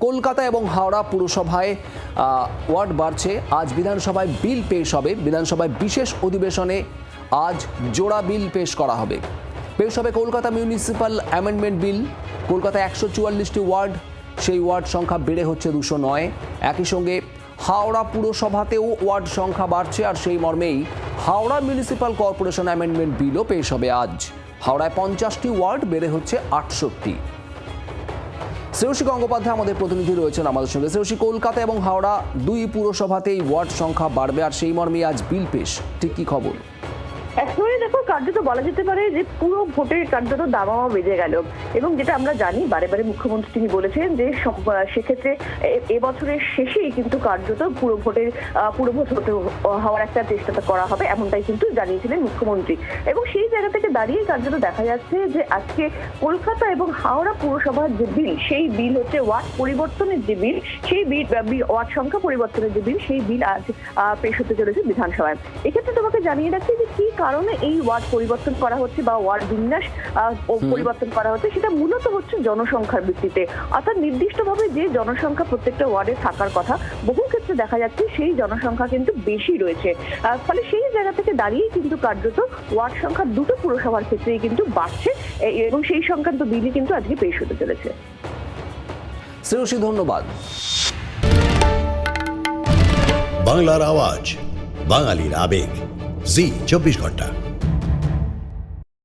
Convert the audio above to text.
কলকাতা এবং হাওড়া পুরসভায় ওয়ার্ড বাড়ছে। আজ বিধানসভায় বিল পেশ হবে। বিধানসভায় বিশেষ অধিবেশনে আজ জোড়া বিল পেশ করা হবে। পেশ হবে কলকাতা মিউনিসিপ্যাল অ্যামেন্ডমেন্ট বিল। কলকাতায় 144টি ওয়ার্ড, সেই ওয়ার্ড সংখ্যা বেড়ে হচ্ছে 209। একই সঙ্গে হাওড়া পুরসভাতেও ওয়ার্ড সংখ্যা বাড়ছে, আর সেই মর্মেই হাওড়া মিউনিসিপ্যাল কর্পোরেশন অ্যামেন্ডমেন্ট বিলও পেশ হবে আজ। হাওড়ায় 50টি ওয়ার্ড বেড়ে হচ্ছে 68। শ্রেয়সী গঙ্গোপাধ্যায় আমাদের প্রতিনিধি রয়েছেন আমাদের সঙ্গে। শ্রেয়সী, কলকাতা এবং হাওড়া দুই পুরসভাতেই ওয়ার্ড সংখ্যা বাড়বে, আর সেই মর্মে আজ বিল পেশ, ঠিক কি খবর? এখনই দেখো, কার্যত বলা যেতে পারে যে পুরো ভোটের কার্যত দামামা বেজে গেল। এবং যেটা আমরা জানি, বারে বারে মুখ্যমন্ত্রী তিনি বলেছেন যে সেক্ষেত্রে এবছরের শেষেই কিন্তু কার্যত পুরো ভোট হওয়ার একটা চেষ্টা করা হবে, এমনটাই কিন্তু জানিয়েছিলেন মুখ্যমন্ত্রী। এবং সেই জায়গা থেকে দাঁড়িয়ে কার্যত দেখা যাচ্ছে যে আজকে কলকাতা এবং হাওড়া পুরসভার যে বিল, সেই বিল হচ্ছে ওয়ার্ড পরিবর্তনের যে বিল, সেই বিল ওয়ার্ড সংখ্যা পরিবর্তনের যে বিল, সেই বিল আজ পেশ হতে চলেছে বিধানসভায়। এক্ষেত্রে তোমাকে জানিয়ে রাখছি যে কি কারণে এই ওয়ার্ড পরিবর্তন করা হচ্ছে বা ওয়ার্ড বিন্যাস পরিবর্তন করা হচ্ছে, সেটা মূলত হচ্ছে জনসংখ্যার ভিত্তিতে। অর্থাৎ নির্দিষ্টভাবে যে জনসংখ্যা প্রত্যেকটা ওয়ার্ডে থাকার কথা, বহু ক্ষেত্রে দেখা যাচ্ছে সেই জনসংখ্যা কিন্তু বেশি রয়েছে। ফলে সেই জায়গা থেকে দাঁড়িয়ে কিন্তু কার্যত ওয়ার্ড সংখ্যা দুটো পুরসভার ক্ষেত্রেই কিন্তু বাড়ছে, এবং সেই সংক্রান্ত বিলই কিন্তু আজকে পেশ হতে চলেছে। শ্রেয়সী, ধন্যবাদ। বাংলার আওয়াজ, বাঙালির আবেগ, জি 24 ঘন্টা।